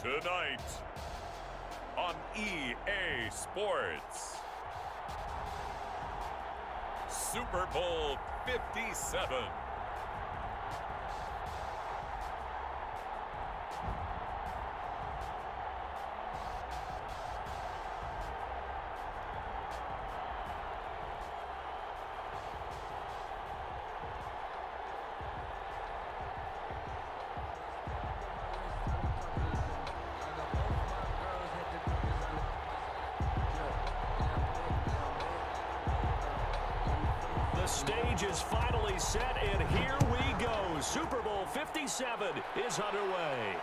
Tonight on EA Sports, Super Bowl 57. Stage is finally set, and here we go. Super Bowl 57 is underway.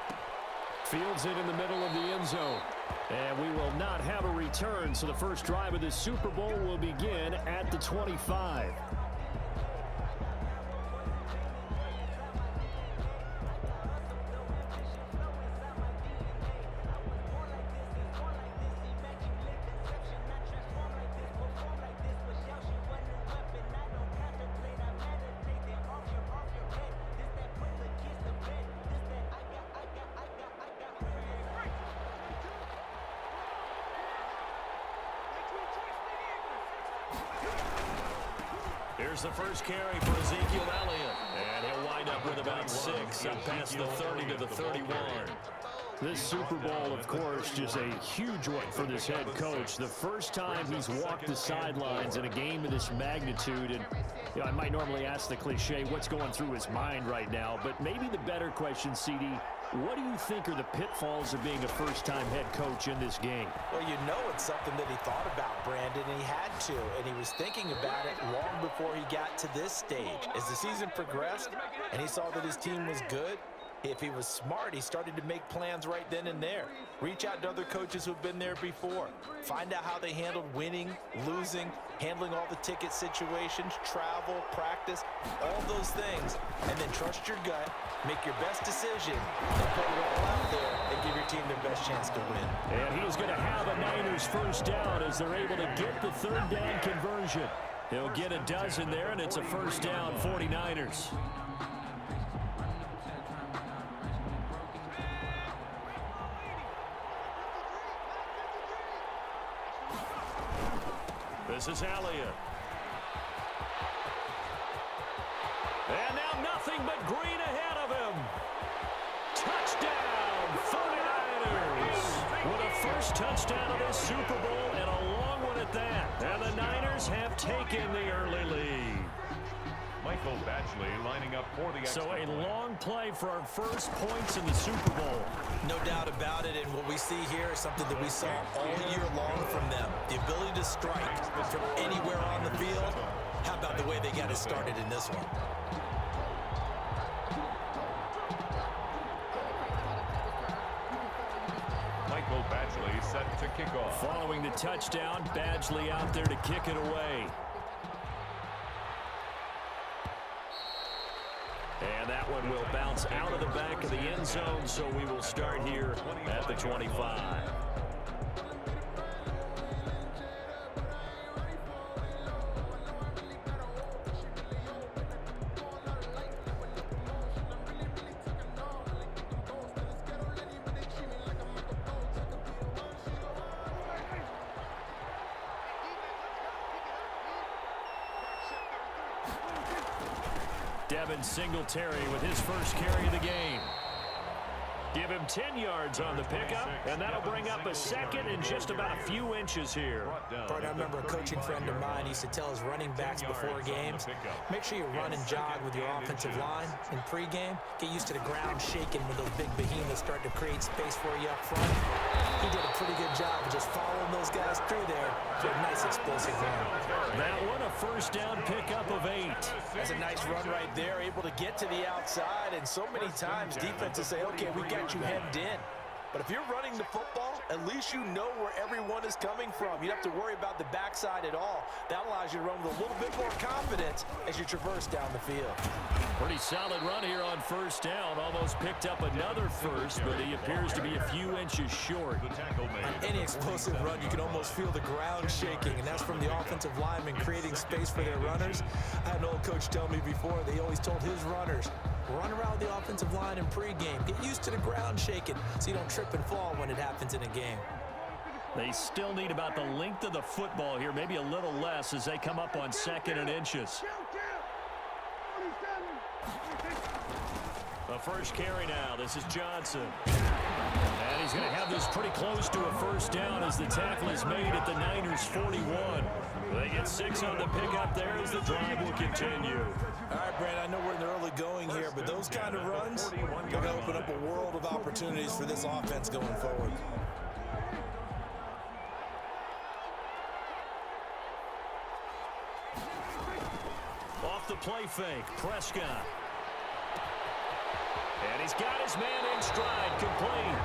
Fields it in the middle of the end zone. And we will not have a return, so the first drive of this Super Bowl will begin at the 25. Here's the first carry for Ezekiel Elliott. And he'll wind up with about 6 up past the 30 to the 31. This Super Bowl, of course, just a huge one for this head coach. The first time he's walked the sidelines in a game of this magnitude. And you know, I might normally ask the cliche, what's going through his mind right now? But maybe the better question, CD, what do you think are the pitfalls of being a first-time head coach in this game? Well, you know it's something that he thought about, Brandon, and he had to. And he was thinking about it long before he got to this stage. As the season progressed and he saw that his team was good, if he was smart, he started to make plans right then and there. Reach out to other coaches who've been there before. Find out how they handled winning, losing, handling all the ticket situations, travel, practice, all those things. And then trust your gut, make your best decision, and put it all out there and give your team their best chance to win. And he's going to have a Niners first down as they're able to get the third down conversion. He'll get a dozen there, and it's a first down, 49ers. This is Elliott. And now nothing but green ahead of him. Touchdown, 49ers. With a first touchdown of this Super Bowl and a long one at that. And the Niners have taken the early lead. Michael Badgley lining up for the extra So a point. long play for our first points in the Super Bowl. No doubt about it, and what we see here is something that we saw all year long from them. The ability to strike from anywhere on the field. How about the way they got it started in this one? Michael Badgley set to kick off. Following the touchdown, Badgley out there to kick it away. And that one will bounce out of the back of the end zone, so we will start here at the 25. Devin Singletary with his first carry of the game. Give him 10 yards on the pickup, and that'll bring up a second and just about a few inches here. Bart, I remember a coaching friend of mine used to tell his running backs before games, make sure you run and jog with your offensive line in pregame. Get used to the ground shaking when those big behemoths start to create space for you up front. He did a pretty good job of just following those guys through there for a nice explosive run. That one a first down pickup of 8. That's a nice run right there, able to get to the outside, and so many times defenses say, okay, we got you hemmed in. But if you're running the football, at least you know where everyone is coming from. You don't have to worry about the backside at all. That allows you to run with a little bit more confidence as you traverse down the field. Pretty solid run here on first down. Almost picked up another first, but he appears to be a few inches short. On any explosive run, you can almost feel the ground shaking, and that's from the offensive linemen creating space for their runners. I had an old coach tell me before, they always told his runners, Run around the offensive line in pregame. Get used to the ground shaking so you don't trip and fall when it happens in a game. They still need about the length of the football here, maybe a little less as they come up on 2nd and inches. The first carry now. This is Johnson. And he's going to have this pretty close to a first down as the tackle is made at the Niners' 41. They get 6 on the pickup there as the drive will continue. All right, Brand, I know we're in the early going here, but those kind of runs are going to open up a world of opportunities for this offense going forward. Off the play fake, Prescott. And he's got his man in stride, complete.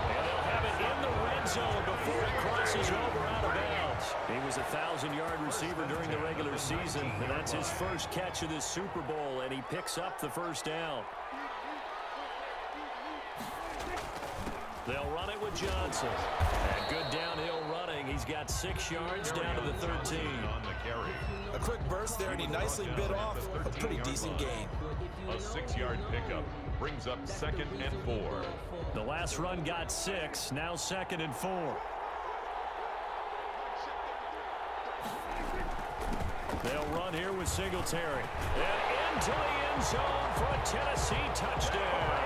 And they'll have it in the red zone before it crosses over out of bounds. He was a 1,000-yard receiver during the regular season, and that's his first catch of this Super Bowl, and he picks up the first down. They'll run it with Johnson. And good downhill running. He's got 6 yards down to the 13. A quick burst there, and he nicely bit off a pretty decent gain. A 6-yard pickup brings up 2nd and 4. The last run got 6, now 2nd and 4. They'll run here with Singletary. And into the end zone for a Tennessee touchdown.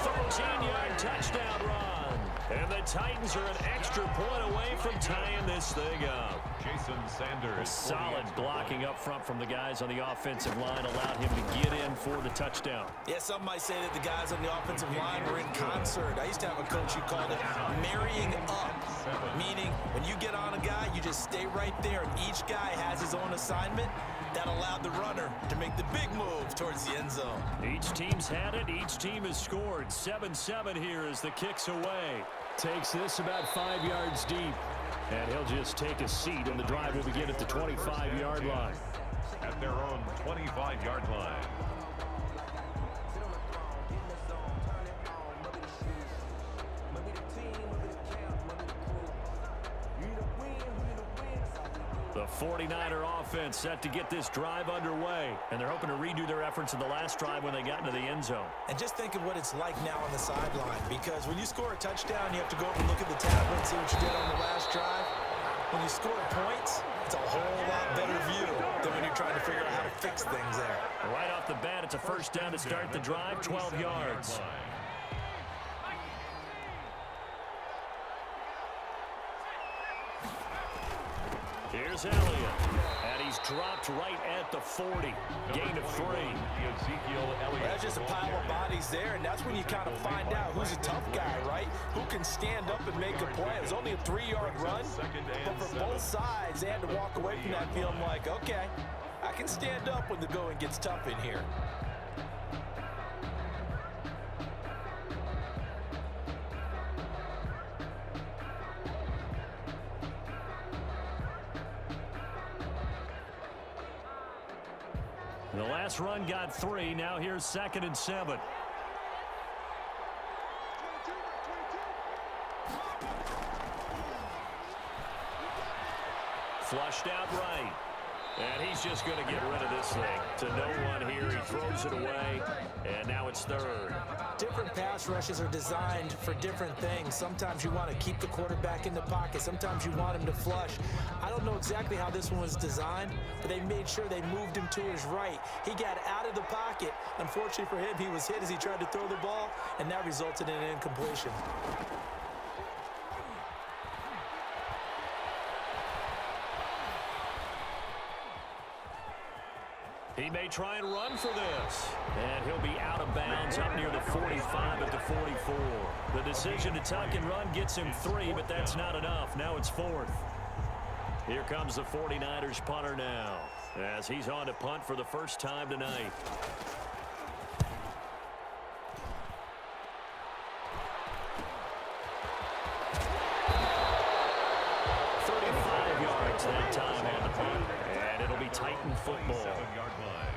13-yard touchdown run. And the Titans are an extra point away from tying this thing up. Jason Sanders. Solid blocking up front from the guys on the offensive line allowed him to get in for the touchdown. Yeah, some might say that the guys on the offensive line were in concert. I used to have a coach who called it marrying up, meaning when you get on a guy, you just stay right there, and each guy has his own assignment. That allowed the runner to make the big move towards the end zone. Each team's had it. Each team has scored. 7-7 here as the kick's away. Takes this about 5 yards deep. And he'll just take a seat, and the drive will begin at the 25-yard line. At their own 25-yard line. The 49er offense set to get this drive underway, and they're hoping to redo their efforts in the last drive when they got into the end zone. And just think of what it's like now on the sideline, because when you score a touchdown, you have to go up and look at the tablet and see what you did on the last drive. When you score points, it's a whole lot better view than when you're trying to figure out how to fix things there. Right off the bat, it's a first down to start the drive, 12 yards. Here's Elliott, and he's dropped right at the 40. Gain of 3. That's just a pile of bodies there, and that's when you kind of find out who's a tough guy, right? Who can stand up and make a play. It was only a 3-yard run, but for both sides, they had to walk away from that feeling like, okay, I can stand up when the going gets tough in here. The last run got 3. Now here's 2nd and 7. Flushed out right. And he's just going to get rid of this thing. To no one here. He throws it away. And now it's 3rd. Different pass rushes are designed for different things. Sometimes you want to keep the quarterback in the pocket. Sometimes you want him to flush. I don't know exactly how this one was designed, but they made sure they moved him to his right. He got out of the pocket. Unfortunately for him, he was hit as he tried to throw the ball, and that resulted in an incompletion. He may try and run for this. And he'll be out of bounds up near the 45 at the 44. The decision to tuck and run gets him 3, but that's not enough. Now it's 4th. Here comes the 49ers punter now, as he's on to punt for the first time tonight. 35 yards that time on the punt. And it'll be Titan football. 7-yard line.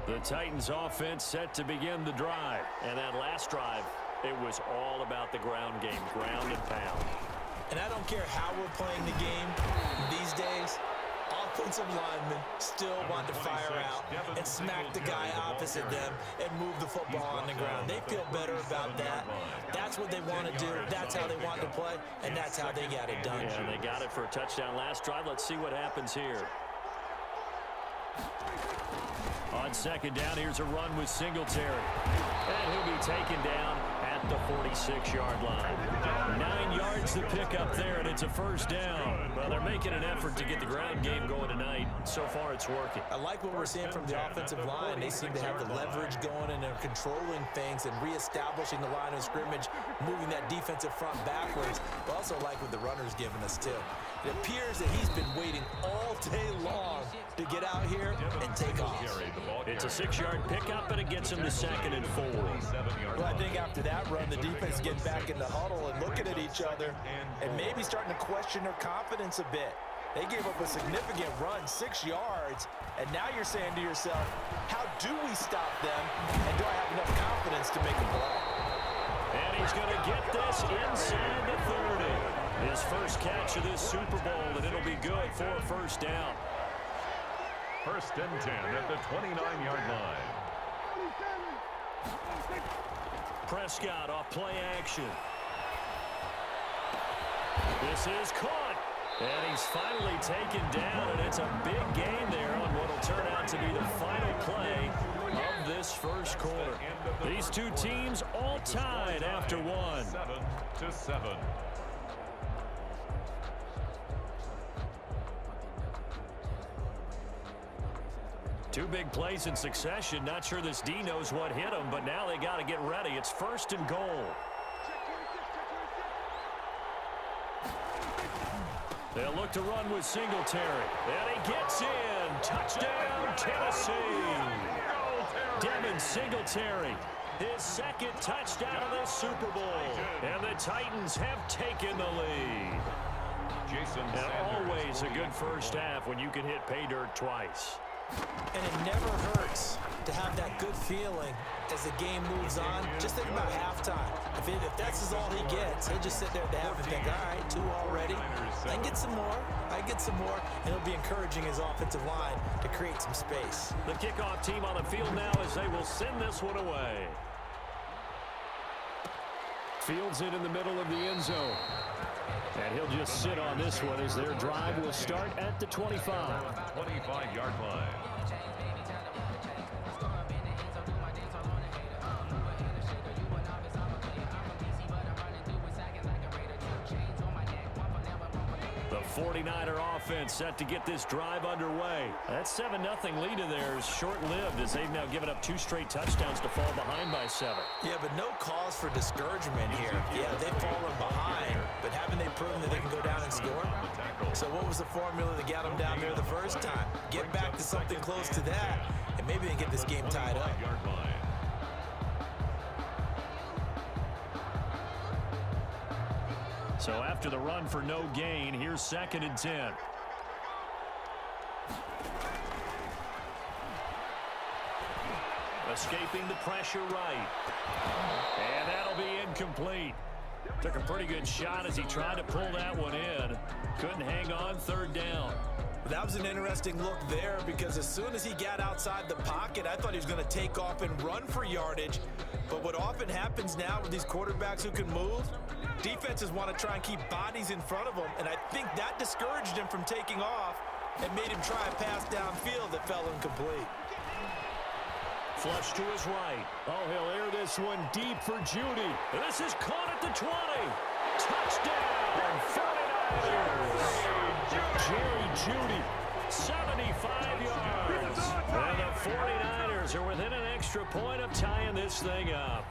The Titans offense set to begin the drive. And that last drive It was all about the ground game, ground and pound. And I don't care how we're playing the game these days, offensive linemen still want to fire out and smack the guy opposite them and move the football on the ground. They feel better about that. That's what they want to do. That's how they want to play, and that's how they got it done. Yeah, they got it for a touchdown last drive. Let's see what happens here. On second down, here's a run with Singletary. And he'll be taken down at the 46-yard line. 9 yards to pick up there, and it's a first down. Well, they're making an effort to get the ground game going tonight. So far, it's working. I like what we're seeing from the offensive line. They seem to have the leverage going, and they're controlling things and reestablishing the line of scrimmage, moving that defensive front backwards. But also like what the runner's giving us, too. It appears that he's been waiting all day long to get out here and take off. It's a 6-yard pickup, and it gets him to 2nd and 4. Well, I think after that run, the defense getting back in the huddle and looking at each other and maybe starting to question their confidence a bit. They gave up a significant run, 6 yards, and now you're saying to yourself, how do we stop them, and do I have enough confidence to make a play? And he's going to get this inside the 30. His first catch of this Super Bowl, and it'll be good for a first down. 1st and 10 at the 29-yard line. Prescott off play action. This is caught. And he's finally taken down, and it's a big gain there on what will turn out to be the final play of this first quarter. These two teams all tied after one. 7-7. Two big plays in succession. Not sure this D knows what hit him, but now they got to get ready. It's 1st and goal. They'll look to run with Singletary. And he gets in. Touchdown, Tennessee. Devin Singletary, his 2nd touchdown of this Super Bowl. And the Titans have taken the lead. And always a good first half when you can hit pay dirt twice. And it never hurts to have that good feeling as the game moves on. Just think about halftime. If that's all he gets, he'll just sit there at the half and think, all right, 2 already. I can get some more. I get some more. And he'll be encouraging his offensive line to create some space. The kickoff team on the field now as they will send this one away. Fields it in the middle of the end zone. And he'll just sit on this one as their drive will start at the 25. 25-yard line. The 49er offense set to get this drive underway. That 7-0 lead of theirs short-lived as they've now given up 2 straight touchdowns to fall behind by 7. Yeah, but no cause for discouragement here. Yeah, they've fallen behind, but haven't they proven that they can go down and score? So what was the formula that got them down there the first time? Get back to something close to that, and maybe they get this game tied up. So after the run for no gain, here's 2nd and 10. Escaping the pressure right. And that'll be incomplete. Took a pretty good shot as he tried to pull that one in. Couldn't hang on, 3rd down. That was an interesting look there because as soon as he got outside the pocket, I thought he was going to take off and run for yardage. But what often happens now with these quarterbacks who can move, defenses want to try and keep bodies in front of them, and I think that discouraged him from taking off and made him try a pass downfield that fell incomplete. Flush to his right. Oh, he'll air this one deep for Judy. And this is caught at the 20. Touchdown, 49ers. Jerry Judy, 75 yards. And the 49ers are within an extra point of tying this thing up.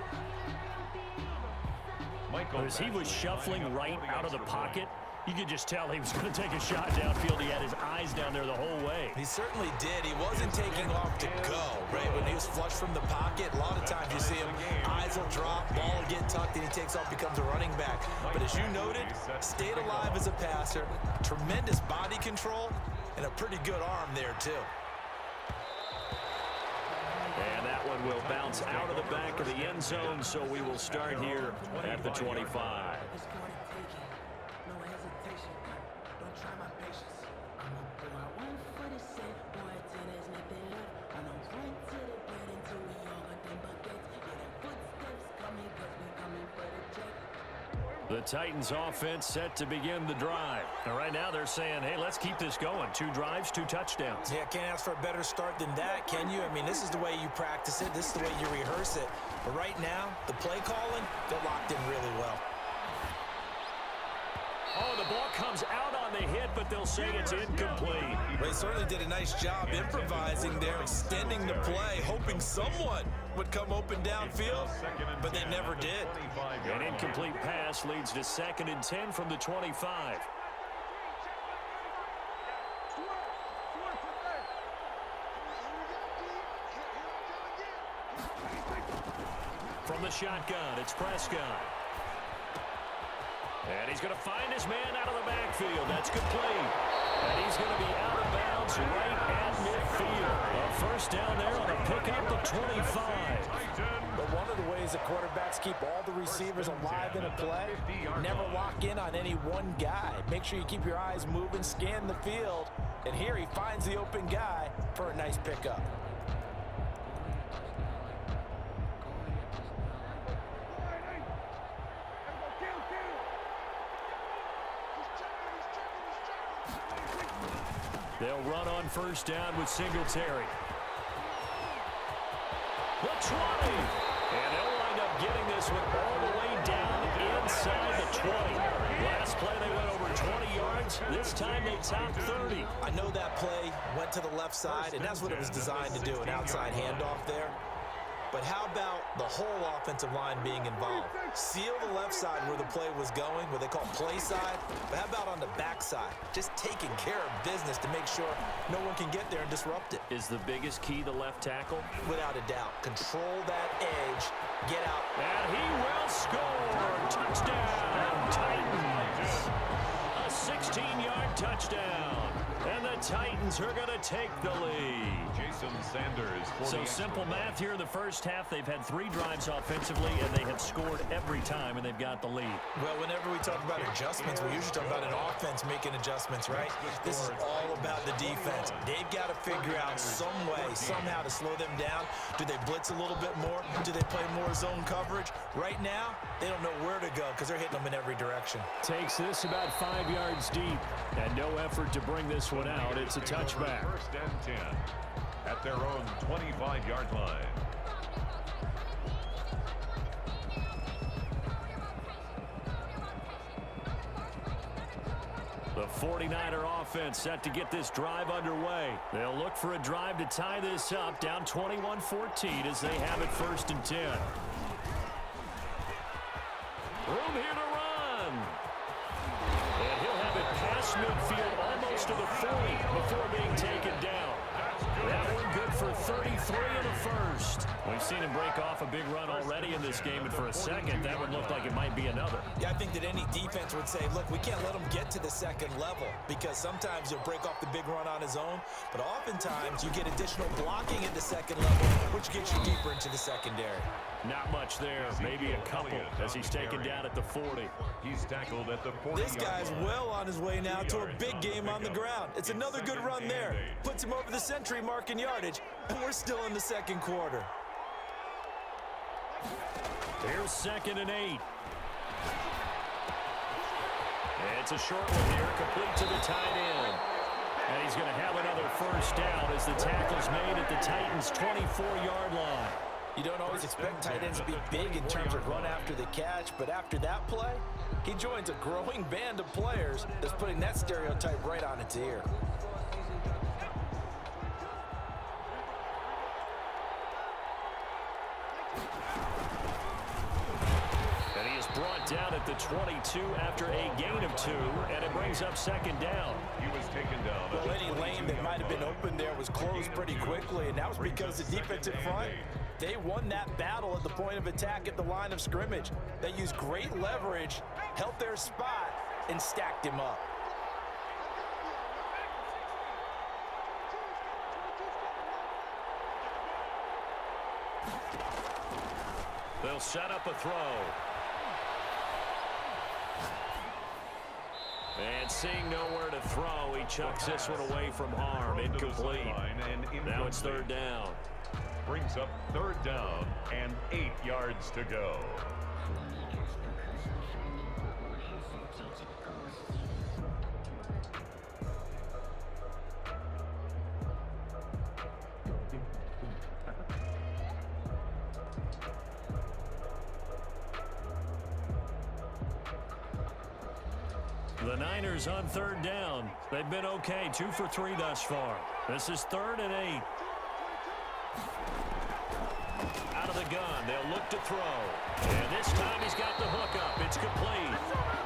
As he was shuffling right out of the pocket, you could just tell he was going to take a shot downfield. He had his eyes down there the whole way. He certainly did. He wasn't taking off to go, right? When he was flushed from the pocket, a lot of times you see him, eyes will drop, ball will get tucked, and he takes off, becomes a running back. But as you noted, stayed alive as a passer, tremendous body control, and a pretty good arm there, too. And that one will bounce out of the back of the end zone, so we will start here at the 25. The Titans offense set to begin the drive. And right now they're saying, hey, let's keep this going. 2 drives, 2 touchdowns. Yeah, can't ask for a better start than that, can you? I mean, this is the way you practice it. This is the way you rehearse it. But right now, the play calling, they're locked in really well. Oh, the ball comes out on the hit, but they'll say it's incomplete. They certainly did a nice job improvising there, extending the play, hoping someone would come open downfield, but they never did. An incomplete pass leads to 2nd and 10 from the 25. From the shotgun, it's Prescott. And he's going to find his man out of the backfield. That's complete. And he's going to be out of bounds right at midfield. A first down there on a pickup of 25. But one of the ways the quarterbacks keep all the receivers alive in a play, never lock in on any one guy. Make sure you keep your eyes moving, scan the field. And here he finds the open guy for a nice pickup. They'll run on first down with Singletary. The 20. And they'll wind up getting this one all the way down inside the 20. Last play they went over 20 yards. This time they topped 30. I know that play went to the left side, and that's what it was designed to do, an outside handoff there. But how about the whole offensive line being involved? Seal the left side where the play was going, what they call play side. But how about on the back side? Just taking care of business to make sure no one can get there and disrupt it. Is the biggest key the left tackle? Without a doubt. Control that edge. Get out. And he will score. Touchdown, Titans. A 16-yard touchdown. And the Titans are going to take the lead. Jason Sanders. So simple math here in the first half. They've had 3 drives offensively, and they have scored every time, and they've got the lead. Well, whenever we talk about adjustments, we usually talk about an offense making adjustments, right? This is all about the defense. They've got to figure out some way, somehow to slow them down. Do they blitz a little bit more? Do they play more zone coverage? Right now, they don't know where to go because they're hitting them in every direction. Takes this about 5 yards deep, and no effort to bring this one out. It's a touchback. First and 10 at their own 25-yard line. The 49er offense set to get this drive underway. They'll look for a drive to tie this up, down 21-14 as they have it first and 10. Room here to run. And he'll have it past midfield almost to the 40 before being taken down. That one good for 33 in the first. We've seen him break off a big run already in this game, and for a second, that one looked like it might be another. Yeah, I think that any defense would say, look, we can't let him get to the second level because sometimes he'll break off the big run on his own, but oftentimes you get additional blocking at the second level, which gets you deeper into the secondary. Not much there, maybe a couple as he's taken down at the 40. He's tackled at the 40. This guy's well on his way now to a big game on the ground. It's another good run there. Puts him over the century mark in yardage, and we're still in the second quarter. Here's 2nd and 8. It's a short one here, complete to the tight end. And he's going to have another first down as the tackle's made at the Titans' 24-yard line. You don't always expect tight ends to be big in terms of run after the catch, but after that play, he joins a growing band of players that's putting that stereotype right on its ear. And he is brought down at the 22 after a gain of 2, and it brings up 2nd down. He was taken down. Well, any lane that might have been open there was closed pretty quickly, and that was because the defensive front, they won that battle at the point of attack at the line of scrimmage. They used great leverage, held their spot, and stacked him up. They'll set up a throw. And seeing nowhere to throw, he chucks this one away from harm. Incomplete. Now it's third down. Brings up third down and 8 yards to go. The Niners on third down. They've been okay, 2 for 3 thus far. This is 3rd and 8. Out of the gun, they'll look to throw. And this time he's got the hook up. It's complete.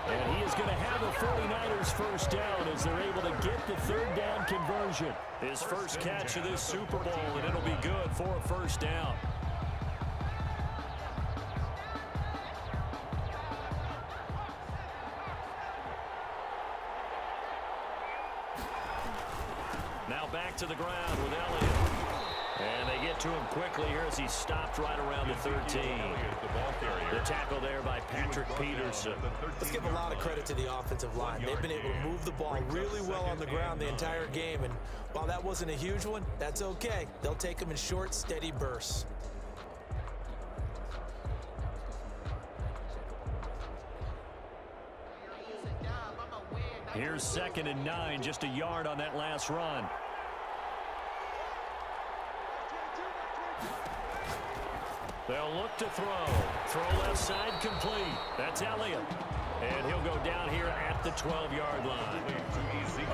And he is going to have a 49ers first down as they're able to get the third down conversion. His first catch of this Super Bowl, and it'll be good for a first down. Now back to the ground with Elliott. And they get to him quickly here as he stopped right around the 13. The tackle there by Patrick Peterson. Let's give a lot of credit to the offensive line. They've been able to move the ball really well on the ground the entire game. And while that wasn't a huge one, that's okay. They'll take them in short, steady bursts. Here's 2nd and 9, just a yard on that last run. They'll look to throw. Throw left side complete. That's Elliott. And he'll go down here at the 12-yard line.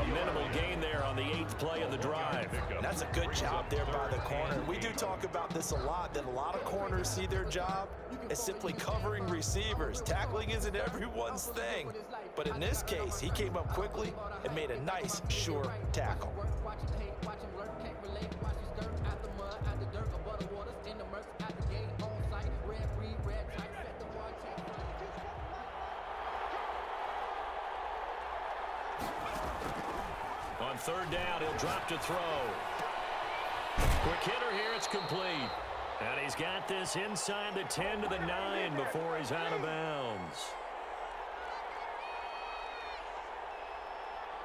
A minimal gain there on the 8th play of the drive. That's a good job there by the corner. We do talk about this a lot, that a lot of corners see their job as simply covering receivers. Tackling isn't everyone's thing. But in this case, he came up quickly and made a nice, sure tackle. On third down, he'll drop to throw. Quick hitter here, it's complete. And he's got this inside the 10 to the 9 before he's out of bounds.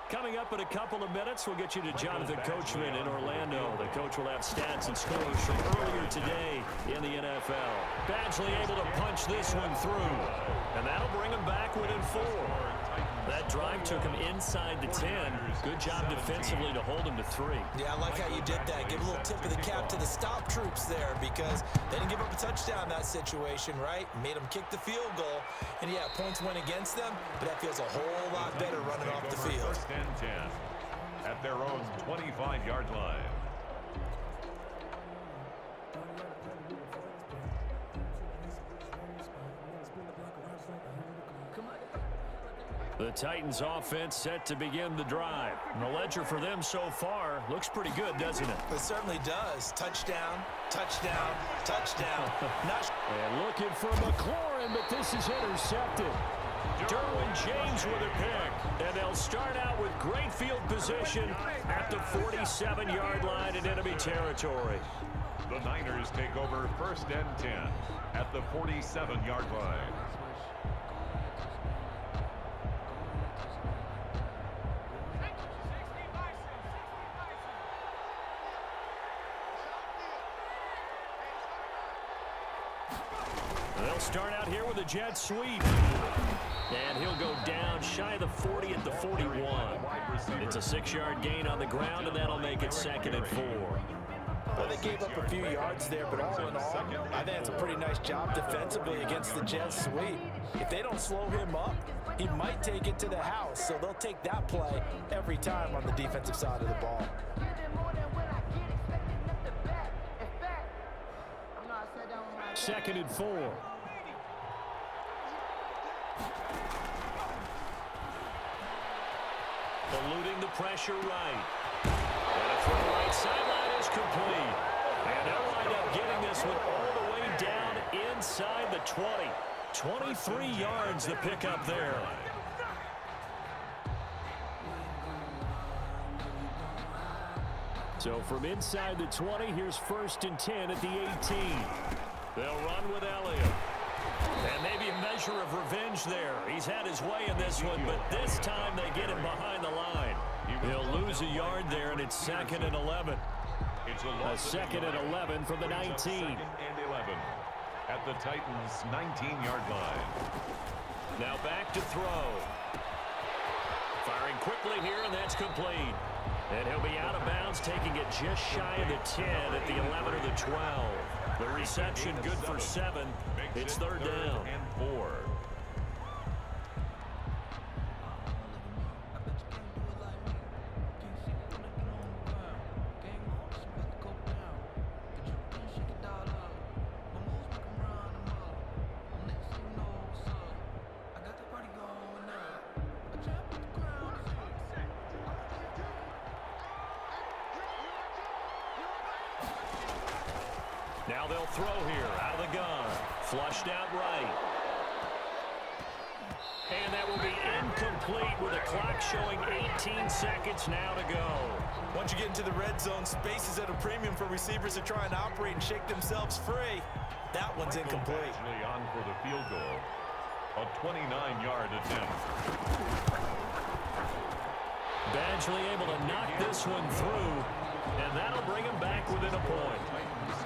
Coming up in a couple of minutes, we'll get you to Jonathan Coachman in Orlando. The coach will have stats and scores from earlier today in the NFL. Badgley able to punch this one through. And that'll bring him back within 4. That drive took him inside the 10. Good job defensively to hold him to 3. Yeah, I like how you did that. Give a little tip of the cap to the stop troops there because they didn't give up a touchdown in that situation, right? Made them kick the field goal. And, yeah, points went against them, but that feels a whole lot better running off the field. 1st and 10 at their own 25-yard line. The Titans offense set to begin the drive. And the ledger for them so far looks pretty good, doesn't it? It certainly does. Touchdown, touchdown, touchdown. And looking for McLaurin, but this is intercepted. Derwin James with a pick. And they'll start out with great field position at the 47-yard line in enemy territory. The Niners take over 1st and 10 at the 47-yard line. They'll start out here with a jet sweep. And he'll go down shy of the 40 at the 41. It's a 6-yard gain on the ground, and that'll make it 2nd and 4. Well, they gave up a few yards there, but all in all, I think it's a pretty nice job defensively against the jet sweep. If they don't slow him up, he might take it to the house, so they'll take that play every time on the defensive side of the ball. 2nd and 4. Eluding the pressure right. And a throw right sideline is complete. And they'll wind up getting this one all the way down inside the 20. 23 yards the pickup there. So from inside the 20, here's 1st and 10 at the 18. They'll run with Elliott. And maybe a measure of revenge there. He's had his way in this one, but this time they get him behind the line. He'll lose a yard there, and it's 2nd and 11. A 2nd and 11 from the 19. 2nd and 11 at the Titans' 19-yard line. Now back to throw. Firing quickly here, and that's complete. And he'll be out of bounds, taking it just shy of the 10 at the 11 or the 12. The reception good for 7. It's 3rd down. And 4. Now they'll throw here out of the gun. Flushed out right. And that will be incomplete with a clock showing 18 seconds now to go. Once you get into the red zone, space is at a premium for receivers to try and operate and shake themselves free. That one's incomplete. Actually on for the field goal. A 29-yard attempt. Badgley able to knock this one through, and that'll bring him back within a point.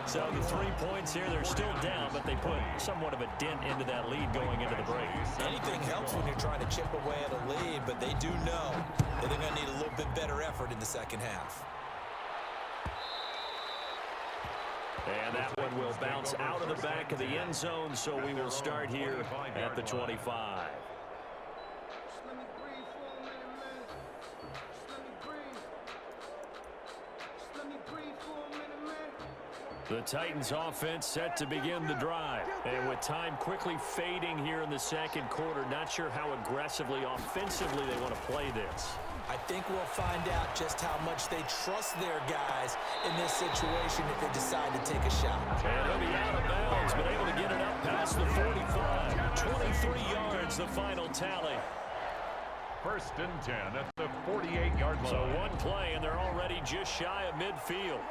So the 3 points here, they're still down, but they put somewhat of a dent into that lead going into the break. Anything helps when you're trying to chip away at a lead, but they do know that they're going to need a little bit better effort in the second half. And that one will bounce out of the back of the end zone, so we will start here at the 25. The Titans offense set to begin the drive. And with time quickly fading here in the second quarter, not sure how aggressively, offensively they want to play this. I think we'll find out just how much they trust their guys in this situation if they decide to take a shot. And he'll be out of bounds, but able to get it up past the 45. 23 yards, the final tally. 1st and 10 at the 48-yard line. So one play, and they're already just shy of midfield.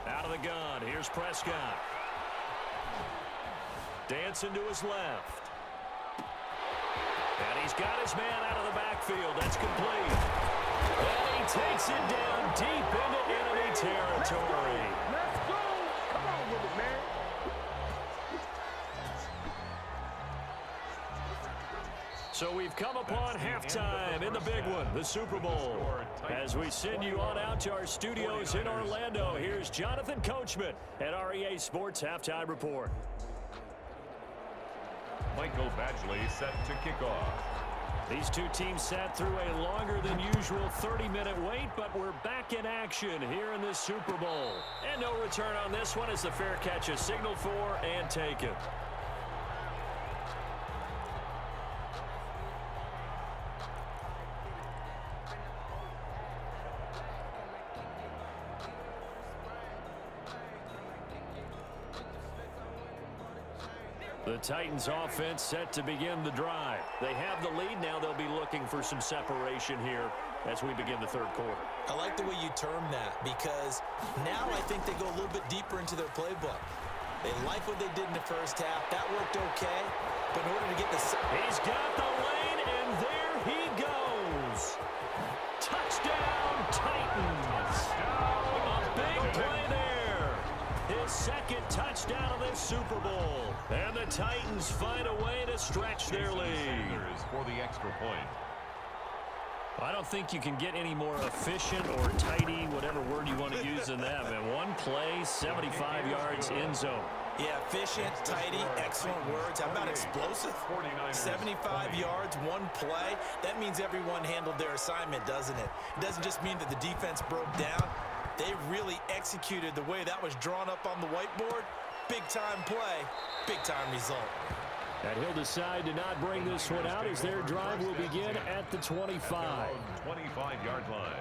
Out of the gun, here's Prescott. Dancing to his left. And he's got his man out of the backfield. That's complete. And he takes it down deep into enemy territory. Let's go. Come on with it, man. So we've come upon halftime in the big one, the Super Bowl. As we send you on out to our studios in Orlando, here's Jonathan Coachman at REA Sports Halftime Report. Michael Badgley set to kick off. These two teams sat through a longer than usual 30-minute wait, but we're back in action here in the Super Bowl. And no return on this one as the fair catch is signaled for and taken. The Titans offense set to begin the drive. They have the lead now. They'll be looking for some separation here as we begin the third quarter. I like the way you term that because now I think they go a little bit deeper into their playbook. They like what they did in the first half. That worked okay, but in order to get the... He's got the lane, and there he goes. Touchdown, Titans. A big play there. His second touchdown of this Super Bowl. And the Titans find a way to stretch their lead. For the extra point. I don't think you can get any more efficient or tidy, whatever word you want to use in that. And one play, 75 yards in zone. Yeah, efficient, tidy, excellent words. How about explosive? 75 yards, one play. That means everyone handled their assignment, doesn't it? It doesn't just mean that the defense broke down. They really executed the way that was drawn up on the whiteboard. Big-time play, big-time result. And he'll decide to not bring this one out as their drive will begin at the 25. 25-yard line.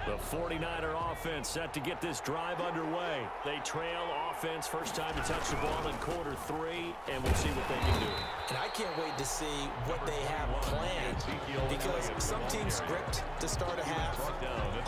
The 49er offense set to get this drive underway. They trail offense, first time to touch the ball in quarter 3, and we'll see what they can do. And I can't wait to see what they have planned, because some teams script to start a half.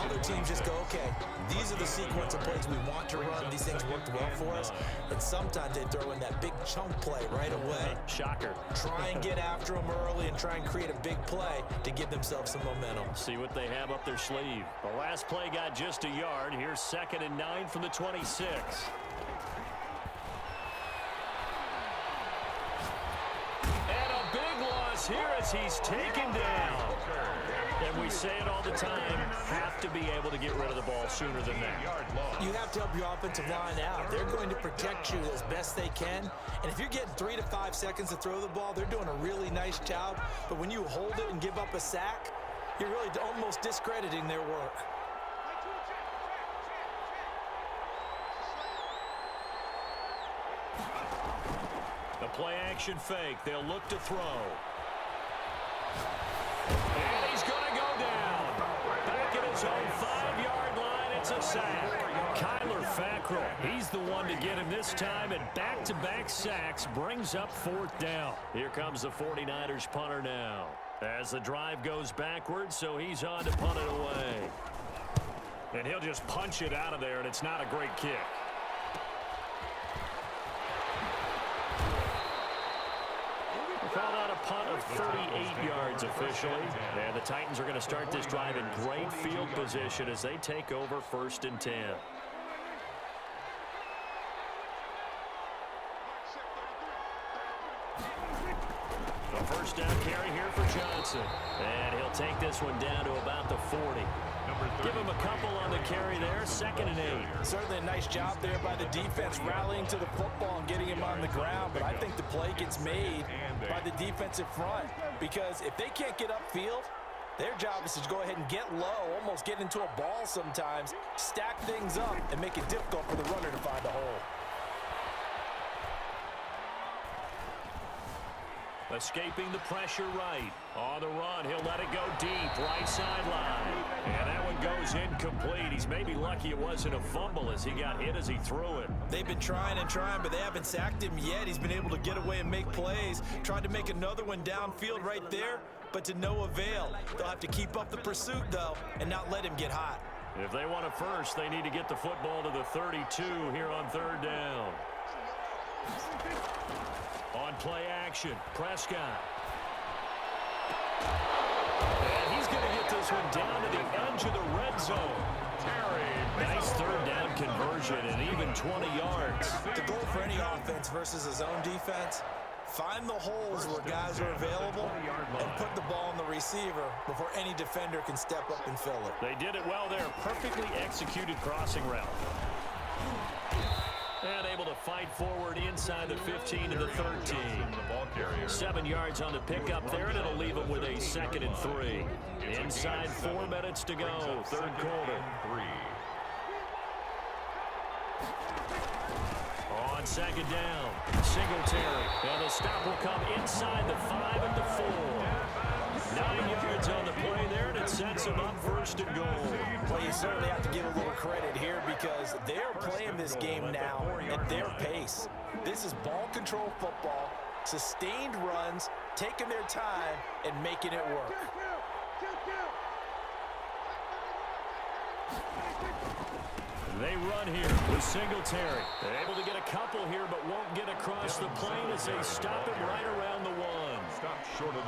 Other teams just go, okay, these are the sequence of plays we want to run. These things worked well for us. And sometimes they throw in that big chunk play right away. Shocker. Try and get after them early and try and create a big play to give themselves some momentum. See what they have up their sleeve. The last play got just a yard. Here's 2nd and 9 from the 26. And a big loss here as he's taken down. And we say it all the time, have to be able to get rid of the ball sooner than that. You have to help your offensive line out. They're going to protect you as best they can. And if you're getting 3 to 5 seconds to throw the ball, they're doing a really nice job. But when you hold it and give up a sack, you're really almost discrediting their work. The play-action fake. They'll look to throw. And he's going to go down. Back at his own 5-yard line, it's a sack. Kyler Fackrell, he's the one to get him this time, and back-to-back sacks brings up 4th down. Here comes the 49ers punter now. As the drive goes backwards, so he's on to punt it away. And he'll just punch it out of there, and it's not a great kick. Called out a punt of 38 yards officially. And the Titans are going to start this drive in great field position as they take over 1st and 10. A first down carry here for Johnson. And he'll take this one down to about the 40. Give him a couple on the carry there, 2nd and 8. Certainly a nice job there by the defense rallying to the football and getting him on the ground, but I think the play gets made by the defensive front, because if they can't get upfield, their job is to go ahead and get low, almost get into a ball sometimes, stack things up, and make it difficult for the runner to find a hole. Escaping the pressure right. On the run, he'll let it go deep, right sideline. And that one goes incomplete. He's maybe lucky it wasn't a fumble as he got hit as he threw it. They've been trying and trying, but they haven't sacked him yet. He's been able to get away and make plays. Tried to make another one downfield right there, but to no avail. They'll have to keep up the pursuit, though, and not let him get hot. If they want a first, they need to get the football to the 32 here on 3rd down. On play action, Prescott. And he's going to get this one down to the edge of the red zone. Nice 3rd down conversion and even 20 yards. The goal for any offense versus his own defense, find the holes where guys are available and put the ball on the receiver before any defender can step up and fill it. They did it well there. Perfectly executed crossing route. And able to fight forward inside the 15 to the 13. 7 yards on the pickup there, and it'll leave them with a 2nd and 3. Inside 4 minutes to go, 3rd quarter. On 2nd down, Singletary. And the stop will come inside the 5 at the 4. 9 yards on the play there, and it sets them up 1st and goal. Well, you certainly have to give a little credit here, because they're playing this game now at their pace. This is ball control football, sustained runs, taking their time, and making it work. They run here with Singletary. They're able to get a couple here, but won't get across the plane as they stop him right around the 1.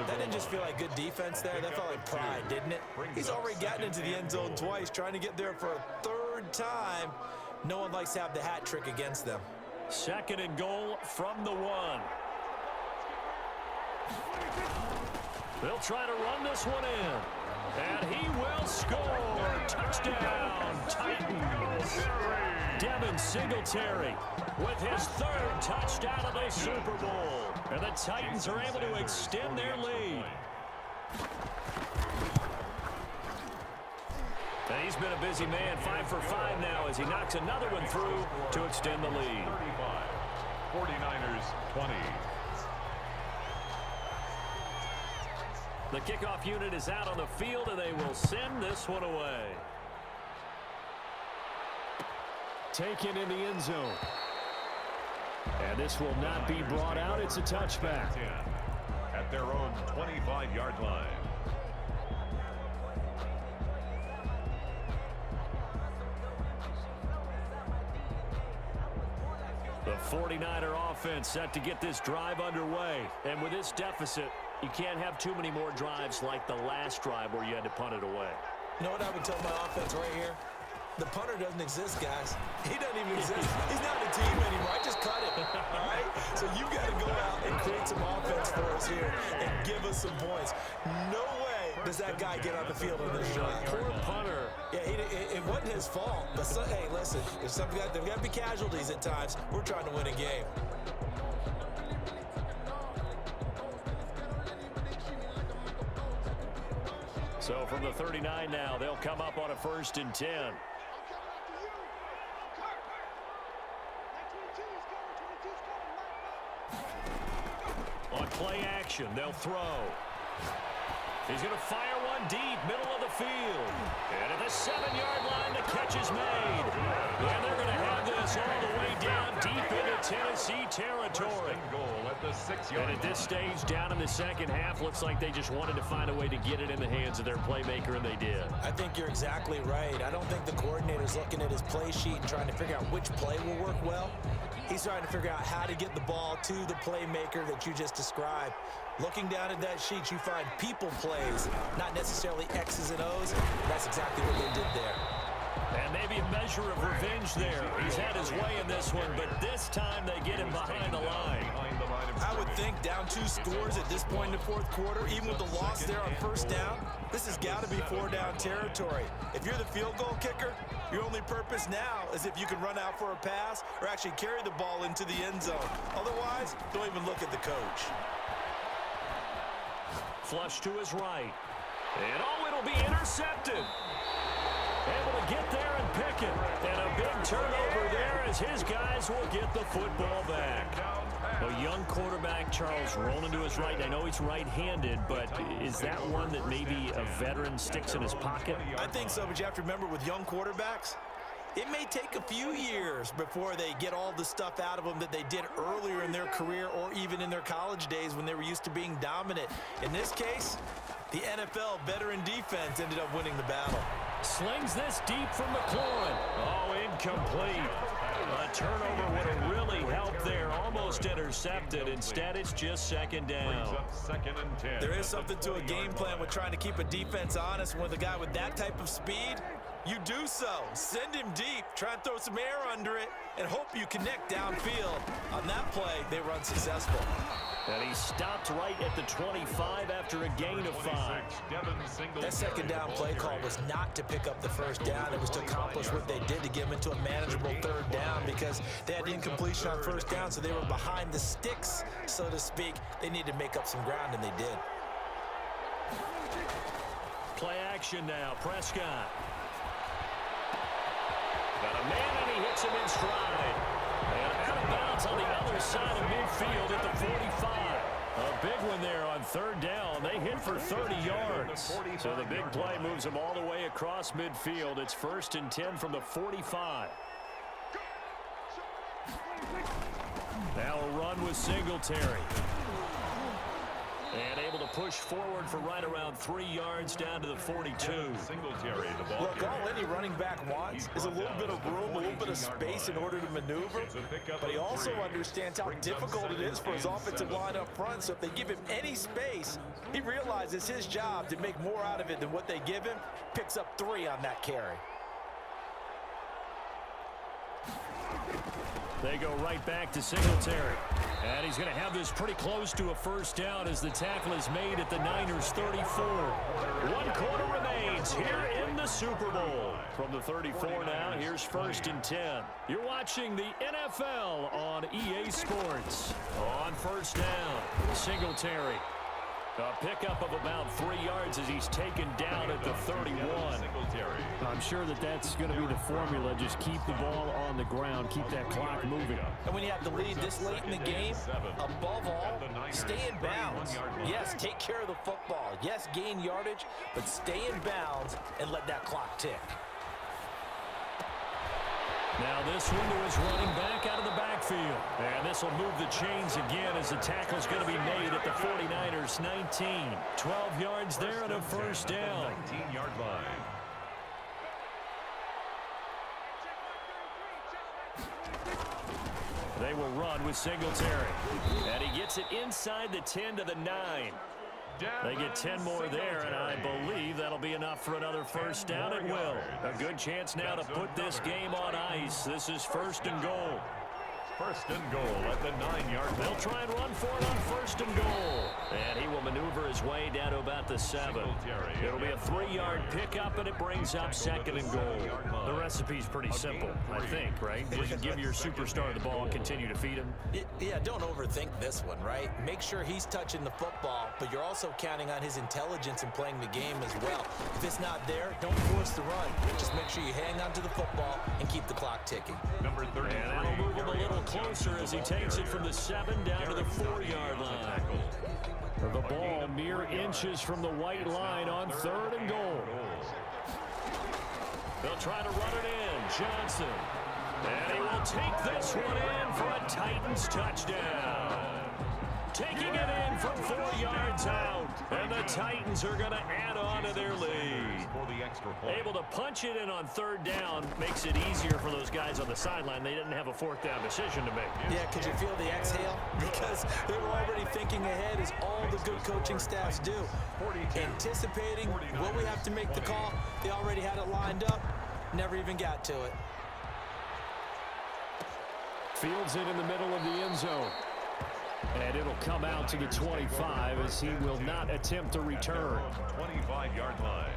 That didn't just feel like good defense there. That felt like pride, didn't it? He's already gotten into the end zone twice, trying to get there for a 3rd time. No one likes to have the hat trick against them. 2nd and goal from the 1. They'll try to run this one in. And he will score. Touchdown, Titans. Devin Singletary with his 3rd touchdown of the Super Bowl. And the Titans are able to extend their lead. And he's been a busy man, 5 for 5 now as he knocks another one through to extend the lead. 49ers 20. The kickoff unit is out on the field, and they will send this one away. taken in the end zone. And this will not be brought out. It's a touchback. At their own 25-yard line. The 49er offense set to get this drive underway. And with this deficit, you can't have too many more drives like the last drive where you had to punt it away. You know what I would tell my offense right here? The punter doesn't exist, guys. He doesn't even exist. He's not a team anymore. I just cut him, all right? So you've got to go out and create some offense for us here and give us some points. No way does that guy get on the field in this drive. Poor punter. Yeah, it wasn't his fault. But, hey, listen, there's got to be casualties at times. We're trying to win a game. So from the 39 now, they'll come up on a 1st and 10. On play action, they'll throw. He's going to fire one deep, middle of the field. And at the 7-yard line, the catch is made. And they're going to have this all the way down deep into Tennessee territory. And at this stage, down in the second half, looks like they just wanted to find a way to get it in the hands of their playmaker, and they did. I think you're exactly right. I don't think the coordinator's looking at his play sheet and trying to figure out which play will work well. He's trying to figure out how to get the ball to the playmaker that you just described. Looking down at that sheet, you find people plays, not necessarily X's and O's. That's exactly what they did there. And maybe a measure of revenge there. He's had his way in this one, but this time they get him behind the line. I would think down 2 scores at this point in the 4th quarter, even with the loss there on 1st down, this has got to be 4-down territory. If you're the field goal kicker, your only purpose now is if you can run out for a pass or actually carry the ball into the end zone. Otherwise, don't even look at the coach. Flush to his right. And it'll be intercepted. Able to get there and pick it. And a big turnover there as his guys will get the football back. A young quarterback, Charles, rolling to his right. I know he's right-handed, but is that one that maybe a veteran sticks in his pocket? I think so, but you have to remember with young quarterbacks, it may take a few years before they get all the stuff out of them that they did earlier in their career or even in their college days when they were used to being dominant. In this case, the NFL veteran defense ended up winning the battle. Slings this deep from McLaurin. Oh, incomplete. A turnover would have really helped there. Almost intercepted. Instead, it's just 2nd down. There is something to a game plan with trying to keep a defense honest. With a guy with that type of speed, you do so. Send him deep. Try and throw some air under it and hope you connect downfield. On that play, they run successful. And he stopped right at the 25 after a gain of 5. That 2nd down play call was not to pick up the 1st down. It was to accomplish what they did to get them into a manageable 3rd down because they had incompletion on 1st down, so they were behind the sticks, so to speak. They needed to make up some ground, and they did. Play action now. Prescott. Got a man, and he hits him in stride. And out of bounds on the other side of midfield at the 45. A big one there on 3rd down. They hit for 30 yards. So the big play moves them all the way across midfield. It's 1st and 10 from the 45. Now a run with Singletary. And able to push forward for right around 3 yards down to the 42. Singletary, the ball Look, all any running back wants is a little bit of room, a little bit of space in order to maneuver. But he also understands how difficult it is for his offensive line up front. So if they give him any space, he realizes his job to make more out of it than what they give him. Picks up 3 on that carry. They go right back to Singletary. And he's going to have this pretty close to a 1st down as the tackle is made at the Niners' 34. 1 quarter remains here in the Super Bowl. From the 34 now, here's 1st and 10. You're watching the NFL on EA Sports. On 1st down, Singletary. A pickup of about 3 yards as he's taken down at the 31. I'm sure that's going to be the formula. Just keep the ball on the ground. Keep that clock moving. And when you have the lead this late in the game, above all, stay in bounds. Yes, take care of the football. Yes, gain yardage, but stay in bounds and let that clock tick. Now this window is running back out of the backfield. And this will move the chains again as the tackle's going to be made at the 49ers 19. 12 yards there and a first down. 19-yard line. They will run with Singletary. And he gets it inside the 10 to the 9. They get 10 more there, and I believe that'll be enough for another first down. It will. A good chance now to put this game on ice. This is first and goal. First and goal at the 9-yard line. They'll try and run for it on first and goal. And he will maneuver his way down to about the 7. It'll be a 3-yard pickup, and it brings up second and goal. The recipe's pretty simple, I think, right? Just give your superstar the ball and continue to feed him. Yeah, don't overthink this one, right? Make sure he's touching the football, but you're also counting on his intelligence in playing the game as well. If it's not there, don't force the run. Just make sure you hang on to the football and keep the clock ticking. Number 33. And that'll move him a little closer as he takes it from the 7 down to the 4-yard line. The ball mere inches from the white line on third and goal. They'll try to run it in. Johnson. And he will take this one in for a Titans touchdown. Taking it in from 4 yards out. And the Titans are going to add on to their lead. Able to punch it in on third down makes it easier for those guys on the sideline. They didn't have a fourth down decision to make. Yeah, could you feel the exhale? Because they were already thinking ahead, as all the good coaching staffs do. Anticipating what we have to make the call. They already had it lined up. Never even got to it. Fields it in the middle of the end zone. And it'll come out to the 25 as he will not attempt a return. 25-yard line.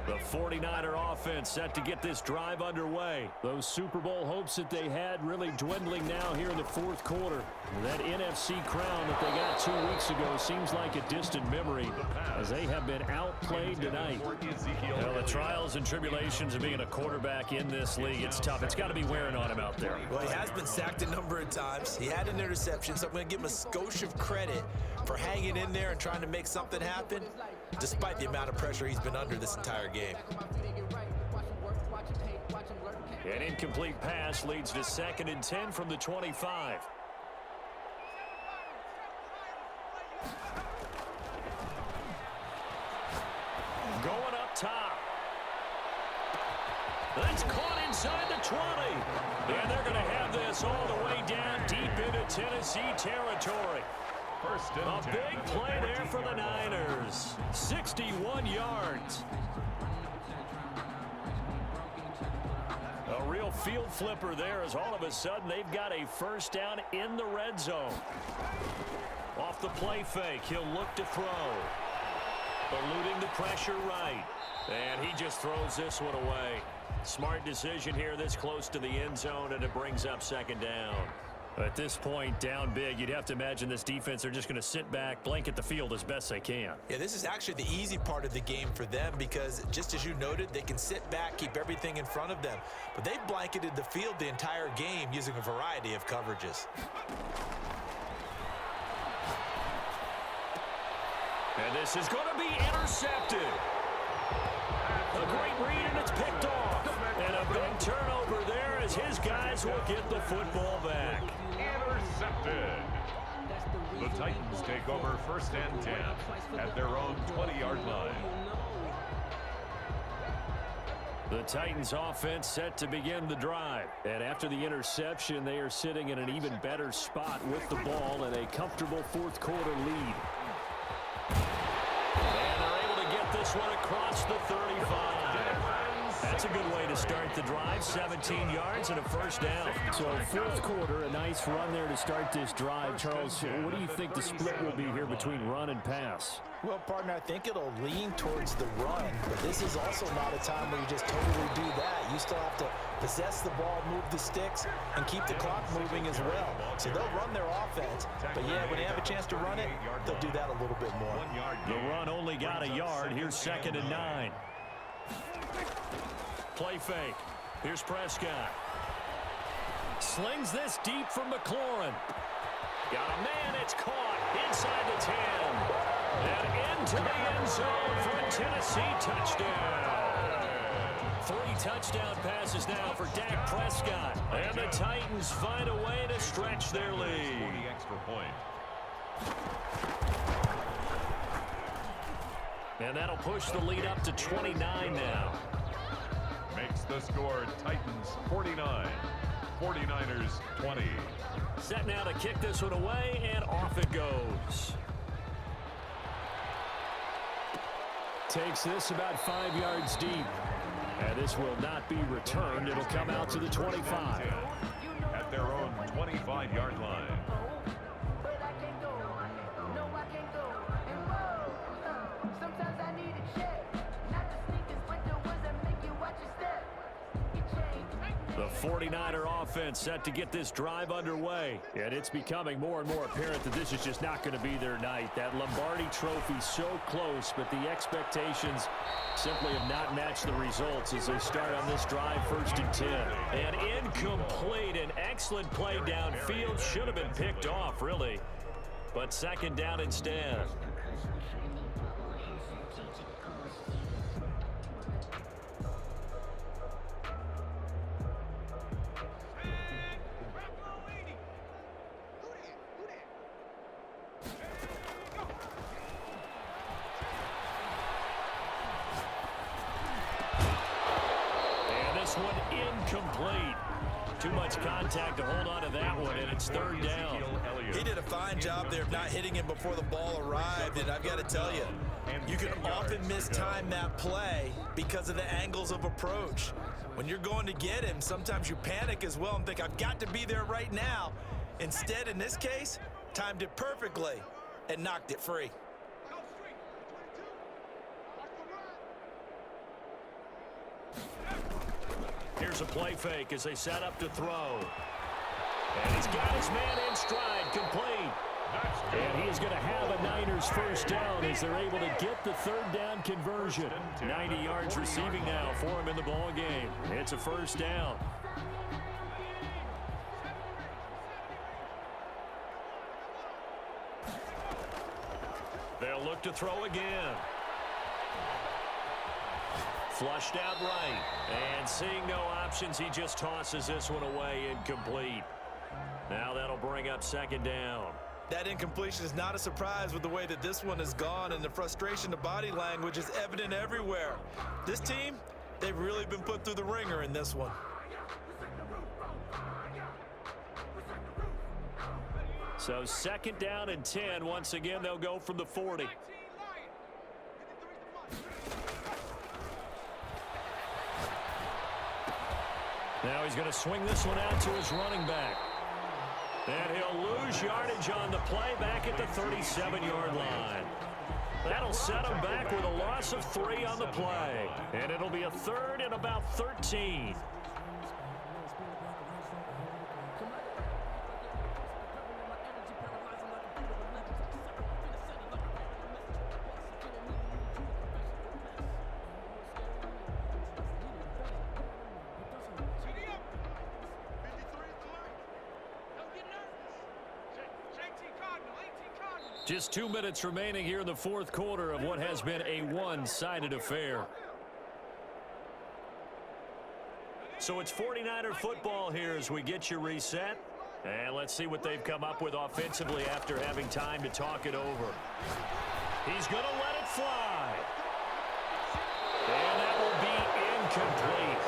The 49er offense set to get this drive underway. Those Super Bowl hopes that they had really dwindling now here in the fourth quarter. That NFC crown that they got 2 weeks ago seems like a distant memory as they have been outplayed tonight. Well, the trials and tribulations of being a quarterback in this league, it's tough. It's got to be wearing on him out there. Well, he has been sacked a number of times. He had an interception, so I'm going to give him a skosh of credit for hanging in there and trying to make something happen, despite the amount of pressure he's been under this entire game. An incomplete pass leads to 2nd and 10 from the 25. Going up top. That's caught inside the 20. And they're going to have this all the way down deep into Tennessee territory. First and A 10. big play there for the Niners. 61 yards. A real field flipper there as all of a sudden they've got a first down in the red zone. Off the play fake, he'll look to throw. Eluding the pressure right. And he just throws this one away. Smart decision here this close to the end zone, and it brings up 2nd down. At this point, down big, you'd have to imagine this defense are just going to sit back, blanket the field as best they can. Yeah, this is actually the easy part of the game for them because, just as you noted, they can sit back, keep everything in front of them. But they've blanketed the field the entire game using a variety of coverages. And this is going to be intercepted. A great read, and it's picked off. And a big turnover there as his guys will get the football back. Intercepted. The Titans take over 1st and 10 at their own 20-yard line. The Titans offense set to begin the drive. And after the interception, they are sitting in an even better spot with the ball and a comfortable fourth quarter lead. And they're able to get this one across the 35. That's a good way to start the drive. 17 yards and a first down. So fourth quarter, a nice run there to start this drive. Charles, what do you think the split will be here between run and pass? Well, partner, I think it'll lean towards the run, but this is also not a time where you just totally do that. You still have to possess the ball, move the sticks, and keep the clock moving as well. So they'll run their offense, but yeah, when they have a chance to run it, they'll do that a little bit more. The run only got a yard. Here's 2nd and 9. Play fake. Here's Prescott. Slings this deep from McLaurin. Got a man, it's caught inside the 10. And into the end zone for a Tennessee touchdown. 3 touchdown passes now for Dak Prescott. And the Titans find a way to stretch their lead. Extra point. And that'll push the lead up to 29 now. Makes the score Titans 49, 49ers 20. Set now to kick this one away, and off it goes. Takes this about 5 yards deep. And this will not be returned. It'll come out to the 25. At their own 25-yard line. The 49er offense set to get this drive underway. And it's becoming more and more apparent that this is just not going to be their night. That Lombardi trophy so close, but the expectations simply have not matched the results as they start on this drive, 1st and 10. And incomplete. An excellent play downfield. Should have been picked off, really. But 2nd down instead. Incomplete. Too much contact to hold on to that one, and it's 3rd down. He did a fine job there of not hitting him before the ball arrived, and I've got to tell you, you can often mistime that play because of the angles of approach. When you're going to get him, sometimes you panic as well and think, I've got to be there right now. Instead, in this case, timed it perfectly and knocked it free. Here's a play fake as they set up to throw. And he's got his man in stride, complete. And he's going to have a Niners 1st down as they're able to get the 3rd down conversion. 90 yards receiving now for him in the ball game. It's a 1st down. They'll look to throw again. Flushed out right. And seeing no options, he just tosses this one away, incomplete. Now that'll bring up 2nd down. That incompletion is not a surprise with the way that this one has gone, and the frustration, the body language is evident everywhere. This team, they've really been put through the ringer in this one. So 2nd down and 10. Once again, they'll go from the 40. Now he's going to swing this one out to his running back. And he'll lose yardage on the play back at the 37-yard line. That'll set him back with a loss of 3 on the play. And it'll be a 3rd and about 13. Just 2 minutes remaining here in the 4th quarter of what has been a one-sided affair. So it's 49er football here as we get you reset. And let's see what they've come up with offensively after having time to talk it over. He's going to let it fly. And that will be incomplete.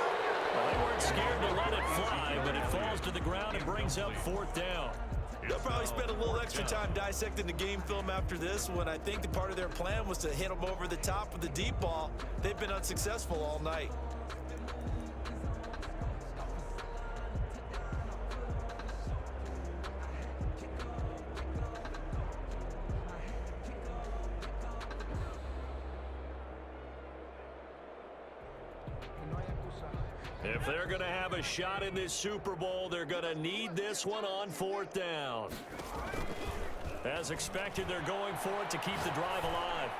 Well, they weren't scared to let it fly, but it falls to the ground and brings up 4th down. They'll probably spend a little extra time dissecting the game film after this one. I think the part of their plan was to hit them over the top with the deep ball. They've been unsuccessful all night. If they're going to have a shot in this Super Bowl, they're going to need this one on 4th down. As expected, they're going for it to keep the drive alive.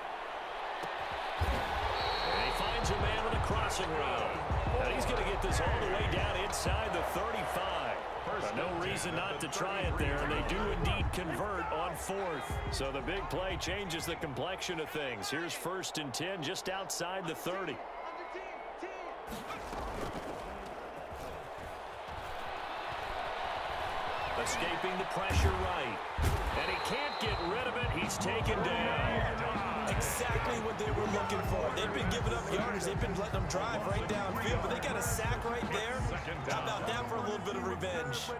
And he finds a man on the crossing route. And he's going to get this all the way down inside the 35. But no reason not to try it there. They do indeed convert on fourth. So the big play changes the complexion of things. Here's 1st and 10 just outside the 30. Escaping the pressure right. And he can't get rid of it. He's taken down. Exactly what they were looking for. They've been giving up yardage. They've been letting them drive right downfield, but they got a sack right there. How about that for a little bit of revenge?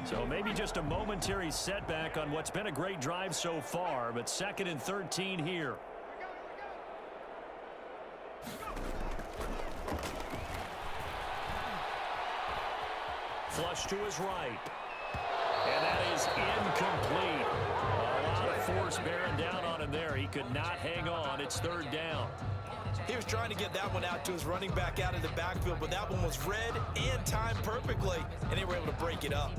So maybe just a momentary setback on what's been a great drive so far, but 2nd and 13 here. Flush to his right. And that is incomplete. A lot of force bearing down on him there. He could not hang on. It's 3rd down. He was trying to get that one out to his running back out of the backfield, but that one was read and timed perfectly, and they were able to break it up.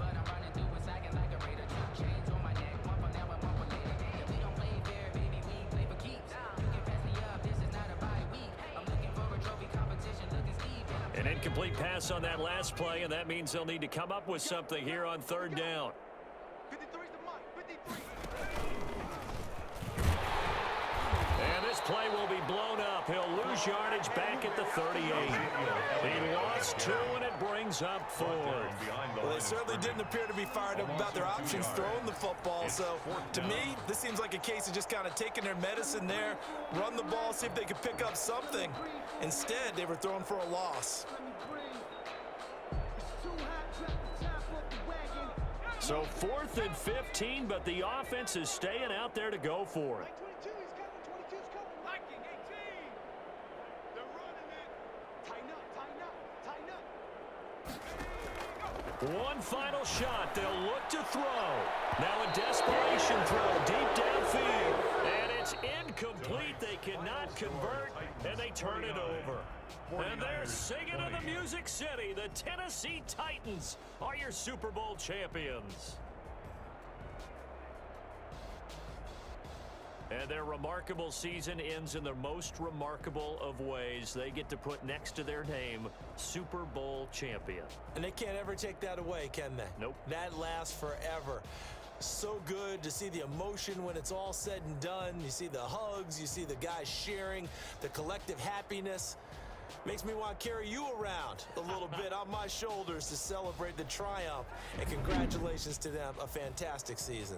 An incomplete pass on that last play, and that means they'll need to come up with something here on 3rd down. And this play will be blown up. He'll lose yardage back at the 38. He lost 2, and it brings up 4. Well, they certainly didn't appear to be fired up about their options throwing the football. So, to me, this seems like a case of just kind of taking their medicine there, run the ball, see if they could pick up something. Instead, they were throwing for a loss. So 4th and 15, but the offense is staying out there to go for it. One final shot. They'll look to throw. Now a desperation throw deep downfield. And it's incomplete. They cannot convert, and they turn it over. And they're singing in the Music City. The Tennessee Titans are your Super Bowl champions. And their remarkable season ends in the most remarkable of ways. They get to put next to their name, Super Bowl champion. And they can't ever take that away, can they? Nope. That lasts forever. So good to see the emotion when it's all said and done. You see the hugs, you see the guys sharing, the collective happiness. Makes me want to carry you around a little bit on my shoulders to celebrate the triumph. And congratulations to them, a fantastic season.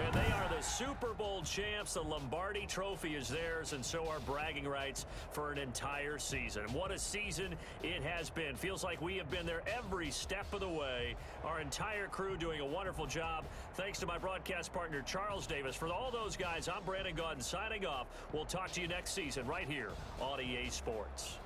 And they are the Super Bowl champs. The Lombardi Trophy is theirs, and so are bragging rights for an entire season. And what a season it has been. Feels like we have been there every step of the way. Our entire crew doing a wonderful job. Thanks to my broadcast partner, Charles Davis. For all those guys, I'm Brandon Gaudin signing off. We'll talk to you next season right here on EA Sports.